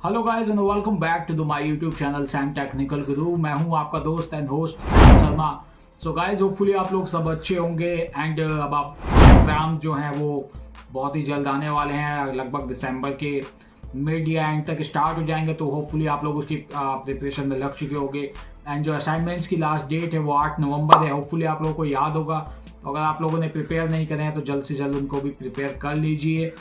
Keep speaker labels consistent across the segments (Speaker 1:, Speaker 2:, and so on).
Speaker 1: Hello guys and welcome back to the my YouTube channel Sam technical guru. मैं हूं आपका दोस्त and host Sam Sharma. So guys hopefully आप लोग सब अच्छे होंगे एंड अब आप एग्ज़ाम जो हैं वो बहुत ही जल्द आने वाले हैं, लगभग दिसंबर के मिड या एंड तक स्टार्ट हो जाएंगे। तो होपफुली आप लोग उसकी प्रिपरेशन में लग चुके होंगे एंड जो असाइनमेंट्स की लास्ट डेट है वो 8 नवंबर है। होपफुली आप लोगों को याद होगा। तो अगर आप लोगों ने प्रिपेयर नहीं करे हैं तो जल्द से जल्द उनको भी प्रिपेयर कर लीजिए।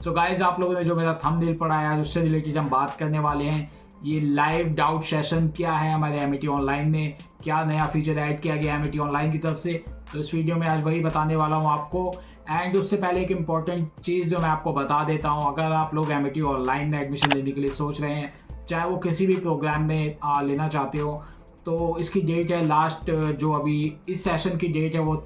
Speaker 1: सो गाइज आप लोगों ने जो मेरा थंबनेल पढ़ा है उससे रिलेटेड हम बात करने वाले हैं। ये लाइव डाउट सेशन क्या है, हमारे एमिटी ऑनलाइन ने क्या नया फीचर ऐड किया गया एमिटी ऑनलाइन की तरफ से, तो इस वीडियो में आज वही बताने वाला हूँ आपको। एंड उससे पहले एक इम्पॉर्टेंट चीज़ जो मैं आपको बता देता हूँ, अगर आप लोग एमिटी ऑनलाइन में एडमिशन लेने के लिए सोच रहे हैं, चाहे वो किसी भी प्रोग्राम में लेना चाहते हो, तो इसकी डेट है लास्ट, जो अभी इस सेशन की डेट है वो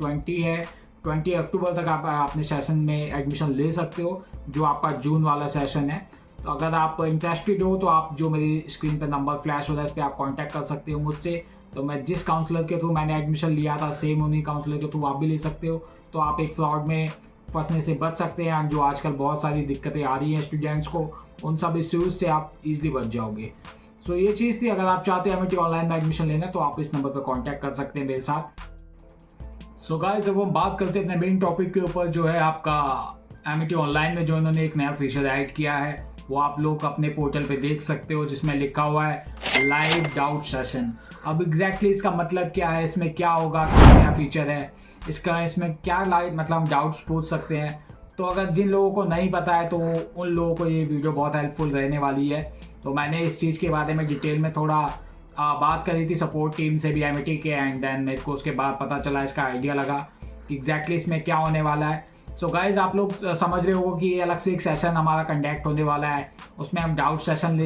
Speaker 1: 20 अक्टूबर तक आप अपने सेशन में एडमिशन ले सकते हो, जो आपका जून वाला सेशन है। तो अगर आप इंटरेस्टेड हो तो आप जो मेरी स्क्रीन पर नंबर फ्लैश हो रहा है इस पर आप कांटेक्ट कर सकते हो मुझसे। तो मैं जिस काउंसलर के थ्रू मैंने एडमिशन लिया था सेम उन्हीं काउंसलर के थ्रू आप भी ले सकते हो। तो आप एक फ्रॉड में फंसने से बच सकते हैं। जो आजकल बहुत सारी दिक्कतें आ रही हैं स्टूडेंट्स को, उन सब इश्यूज से आप ईजिली बच जाओगे। सो ये चीज़ थी, अगर आप चाहते हो एमिटी ऑनलाइन में एडमिशन लेना तो आप इस नंबर पर कॉन्टैक्ट कर सकते हैं मेरे साथ। सो गाइस अब हम बात करते हैं अपने मेन टॉपिक के ऊपर, जो है आपका एमिटी ऑनलाइन में जो इन्होंने एक नया फीचर ऐड किया है वो आप लोग अपने पोर्टल पे देख सकते हो, जिसमें लिखा हुआ है लाइव डाउट सेशन। अब एग्जैक्टली इसका मतलब क्या है, इसमें क्या होगा, क्या नया फीचर है इसमें क्या लाइव मतलब हम डाउट्स पूछ सकते हैं। तो अगर जिन लोगों को नहीं पता है तो उन लोगों को ये वीडियो बहुत हेल्पफुल रहने वाली है। तो मैंने इस चीज़ के बारे में डिटेल में थोड़ा बात करी थी सपोर्ट टीम से भी एमिटी के, एंड देन मेरे को उसके बाद पता चला, इसका आइडिया लगा कि एग्जैक्टली इसमें क्या होने वाला है। सो गाइज आप लोग समझ रहे हो कि ये अलग से एक सेशन हमारा कंडक्ट होने वाला है, उसमें हम डाउट सेशन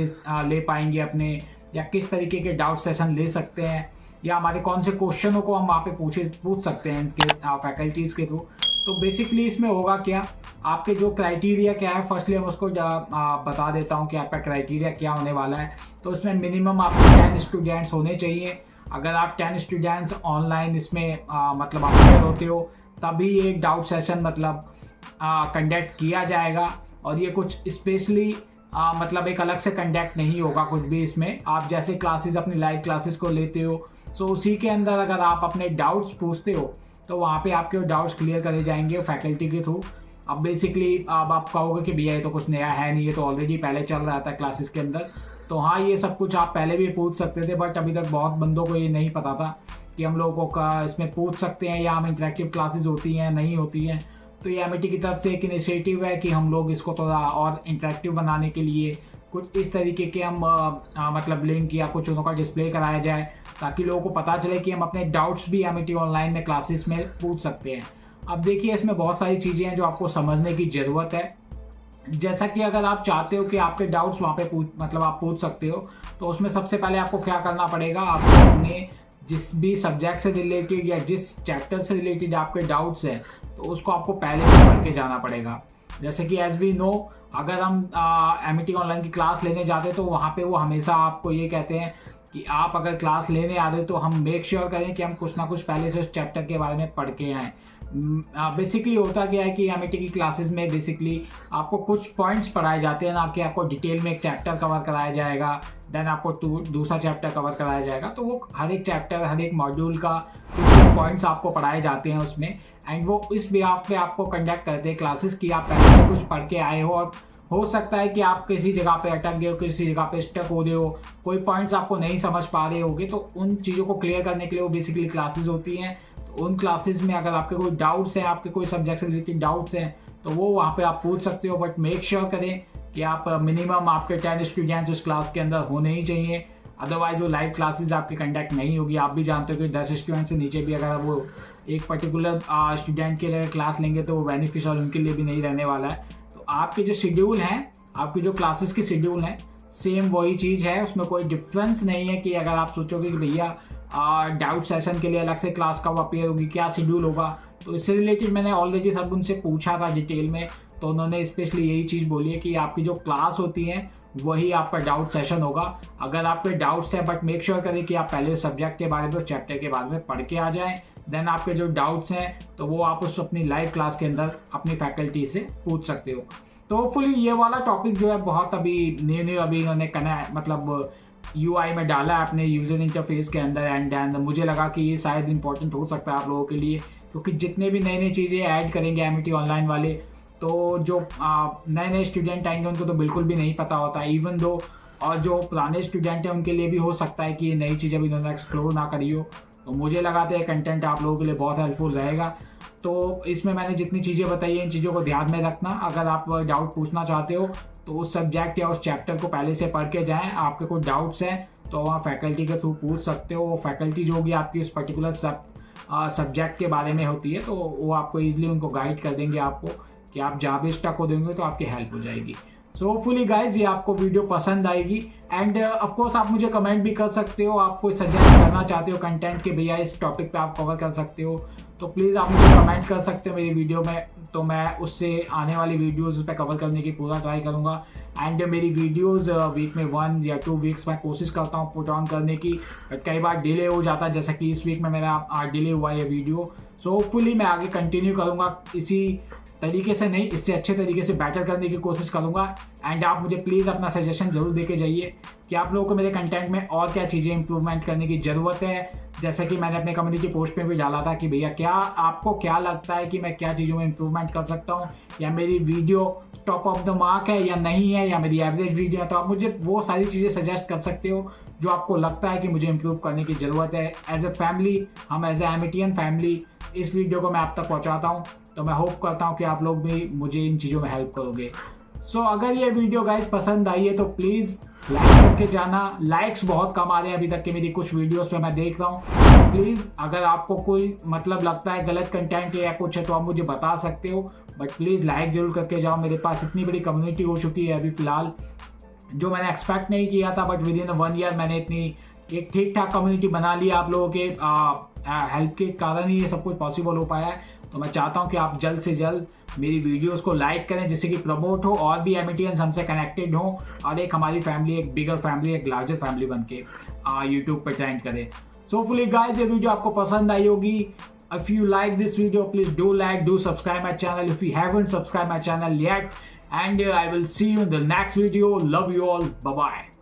Speaker 1: ले पाएंगे अपने, या किस तरीके के डाउट सेशन ले सकते हैं, या हमारे कौन से क्वेश्चनों को हम वहाँ पे पूछ सकते हैं इनके फैकल्टीज़ के थ्रू। तो बेसिकली इसमें होगा क्या, आपके जो क्राइटेरिया क्या है, फर्स्टली हम उसको बता देता हूँ कि आपका क्राइटेरिया क्या होने वाला है। तो उसमें मिनिमम आपके 10 स्टूडेंट्स होने चाहिए। अगर आप 10 स्टूडेंट्स ऑनलाइन इसमें मतलब आप होते हो तभी एक डाउट सेशन मतलब कंडक्ट किया जाएगा। और ये कुछ स्पेशली मतलब एक अलग से कंडक्ट नहीं होगा कुछ भी। इसमें आप जैसे क्लासेस अपनी लाइव क्लासेस को लेते हो, सो उसी के अंदर अगर आप अपने डाउट्स पूछते हो तो वहाँ पे आपके डाउट्स क्लियर करे जाएंगे फैकल्टी के थ्रू। अब बेसिकली अब आप कहोगे कि भैया ये तो कुछ नया है नहीं, ये तो ऑलरेडी पहले चल रहा था क्लासेस के अंदर। तो हाँ, ये सब कुछ आप पहले भी पूछ सकते थे, बट अभी तक बहुत बंदों को ये नहीं पता था कि हम लोगों का इसमें पूछ सकते हैं या हम इंटरेक्टिव क्लासेस होती हैं नहीं होती हैं। तो ये एमिटी की तरफ से एक इनिशिएटिव है कि हम लोग इसको थोड़ा और इंटरेक्टिव बनाने के लिए कुछ इस तरीके के हम मतलब लिंक या कुछ उनका डिस्प्ले कराया जाए, ताकि लोगों को पता चले कि हम अपने डाउट्स भी एमिटी ऑनलाइन में क्लासेस में पूछ सकते हैं। अब देखिए इसमें बहुत सारी चीज़ें हैं जो आपको समझने की ज़रूरत है। जैसा कि अगर आप चाहते हो कि आपके डाउट्स वहाँ पे मतलब आप पूछ सकते हो, तो उसमें सबसे पहले आपको क्या करना पड़ेगा, आपको अपने जिस भी सब्जेक्ट से रिलेटेड या जिस चैप्टर से रिलेटेड आपके डाउट्स हैं तो उसको आपको पहले से पढ़ के जाना पड़ेगा। जैसे कि एज वी नो, अगर हम एमिटी ऑनलाइन की क्लास लेने जाते हैं तो वहाँ पे वो हमेशा आपको ये कहते हैं कि आप अगर क्लास लेने आ रहे हो तो हम मेक श्योर करें कि हम कुछ ना कुछ पहले से उस चैप्टर के बारे में पढ़ के आएँ। बेसिकली होता क्या है कि एमिटी की क्लासेस में बेसिकली आपको कुछ पॉइंट्स पढ़ाए जाते हैं, ना कि आपको डिटेल में एक चैप्टर कवर कराया जाएगा, देन आपको दूसरा चैप्टर कवर कराया जाएगा। तो वो हर एक चैप्टर, हर एक मॉड्यूल का कुछ पॉइंट्स आपको पढ़ाए जाते हैं उसमें, एंड वो इस बिहाफ पे आपको कंडक्ट करते हैं क्लासेस की आप पहले से कुछ पढ़ के आए हो। और हो सकता है कि आप किसी जगह पे अटक गए हो, किसी जगह पे स्टक हो रहे हो, कोई पॉइंट्स आपको नहीं समझ पा रहे होगे, तो उन चीज़ों को क्लियर करने के लिए वो बेसिकली क्लासेस होती हैं। तो उन क्लासेस में अगर आपके कोई डाउट्स हैं, आपके कोई सब्जेक्ट से रिलेटेड डाउट्स हैं, तो वो वहाँ पे आप पूछ सकते हो, बट मेक श्योर करें कि आप मिनिमम आपके 10 स्टूडेंट्स उस क्लास के अंदर होने ही चाहिए। अदरवाइज वो लाइव क्लासेस आपके कंडक्ट नहीं होगी। आप भी जानते हो कि 10 स्टूडेंट से नीचे भी अगर वो एक पर्टिकुलर स्टूडेंट के लिए क्लास लेंगे तो वो बेनिफिशियल उनके लिए भी नहीं रहने वाला है। तो आपके जो शेड्यूल हैं, आपकी जो क्लासेस की शेड्यूल है, सेम वही चीज़ है, उसमें कोई डिफरेंस नहीं है कि अगर आप सोचोगे कि भैया डाउट सेशन के लिए अलग से क्लास कब अपीयर होगी, क्या शेड्यूल होगा। तो इससे रिलेटेड मैंने ऑलरेडी सब उनसे पूछा था डिटेल में, तो उन्होंने स्पेशली यही चीज़ बोली है कि आपकी जो क्लास होती है वही आपका डाउट सेशन होगा। अगर आपके डाउट्स हैं, बट मेक श्योर करें कि आप पहले सब्जेक्ट के बारे में, चैप्टर के बारे में पढ़ के आ जाएं, देन आपके जो डाउट्स हैं तो वो आप उस अपनी लाइव क्लास के अंदर अपनी फैकल्टी से पूछ सकते हो। तो होपफुली ये वाला टॉपिक जो है बहुत अभी न्यू अभी इन्होंने मतलब UI में डाला है अपने यूज़र इंटरफेस के अंदर एंड मुझे लगा कि ये शायद इंपॉर्टेंट हो सकता है आप लोगों के लिए, क्योंकि जितने भी नई चीज़ें ऐड करेंगे एमिटी ऑनलाइन वाले, तो जो नए स्टूडेंट आएंगे उनको तो बिल्कुल भी नहीं पता होता, इवन दो और जो पुराने स्टूडेंट हैं उनके लिए भी हो सकता है कि ये नई चीज़ अभी इन्होंने एक्सप्लोर ना करी हो। तो मुझे लगा था ये कंटेंट आप लोगों के लिए बहुत हेल्पफुल रहेगा। तो इसमें मैंने जितनी चीज़ें बताई हैं इन चीज़ों को ध्यान में रखना। अगर आप डाउट पूछना चाहते हो तो उस सब्जेक्ट या उस चैप्टर को पहले से पढ़ के जाएँ। आपके कोई डाउट्स हैं तो वहाँ फैकल्टी के थ्रू पूछ सकते हो। वो फैकल्टी जो होगी आपकी उस पर्टिकुलर सब्जेक्ट के बारे में होती है, तो वो आपको ईजिली उनको गाइड कर देंगे आपको कि आप जहाँ भी स्टक हो देंगे तो आपकी हेल्प हो जाएगी। सो होपफुली गाइज ये आपको वीडियो पसंद आएगी एंड ऑफकोर्स आप मुझे कमेंट भी कर सकते हो। आप कोई सजेस्ट करना चाहते हो कंटेंट के भैया इस टॉपिक पे आप कवर कर सकते हो, तो प्लीज़ आप मुझे कमेंट कर सकते हो मेरी वीडियो में, तो मैं उससे आने वाली वीडियोज़ पे कवर करने की पूरा ट्राई करूँगा। एंड मेरी वीडियोज़ वीक में 1 या 2 वीक्स में कोशिश करता हूँ पुट ऑन करने की, बट कई बार डिले हो जाता है, जैसा कि इस वीक में मेरा डिले हुआ है वीडियो। सो होपफुली मैं आगे कंटिन्यू करूँगा इसी तरीके से, नहीं इससे अच्छे तरीके से बेटर करने की कोशिश करूँगा। एंड आप मुझे प्लीज़ अपना सजेशन ज़रूर देके जाइए कि आप लोगों को मेरे कंटेंट में और क्या चीज़ें इंप्रूवमेंट करने की ज़रूरत है। जैसे कि मैंने अपने कम्युनिटी पोस्ट में भी डाला था कि भैया क्या आपको क्या लगता है कि मैं क्या चीज़ों में इंप्रूवमेंट कर सकता हूँ, या मेरी video top of the mark है या नहीं है, या मेरी एवरेज वीडियो है, तो आप मुझे वो सारी चीज़ें सजेस्ट कर सकते हो जो आपको लगता है कि मुझे इम्प्रूव करने की ज़रूरत है। एज ए फैमिली, हम एज ए एमिटियन फैमिली इस वीडियो को मैं आप तक पहुँचाता हूँ, तो मैं होप करता हूँ कि आप लोग भी मुझे इन चीज़ों में हेल्प करोगे। सो अगर ये वीडियो गाइस पसंद आई है तो प्लीज़ लाइक करके जाना। लाइक्स बहुत कम आ रहे हैं अभी तक के मेरी कुछ वीडियोस पे मैं देख रहा हूँ। प्लीज़ अगर आपको कोई मतलब लगता है गलत कंटेंट है या कुछ है तो आप मुझे बता सकते हो, बट प्लीज़ लाइक ज़रूर करके जाओ। मेरे पास इतनी बड़ी कम्युनिटी हो चुकी है अभी फ़िलहाल, जो मैंने एक्सपेक्ट नहीं किया था, बट विद इन 1 ईयर मैंने इतनी एक ठीक ठाक कम्युनिटी बना ली। आप लोगों के हेल्प के कारण ही ये सब कुछ पॉसिबल हो पाया है। तो मैं चाहता हूँ कि आप जल्द से जल्द मेरी वीडियोस को लाइक करें, जिससे कि प्रमोट हो और भी एमिटियंस हमसे कनेक्टेड हो और एक हमारी फैमिली, एक बिगर फैमिली, एक लार्जर फैमिली बन के यूट्यूब पर ट्रेंड करे। सो होपफुली गाइज ये वीडियो आपको पसंद आई होगी। If you like this video, please do like, do subscribe my channel if you haven't subscribed my channel yet, and I will see you in the next video. Love you all. Bye bye.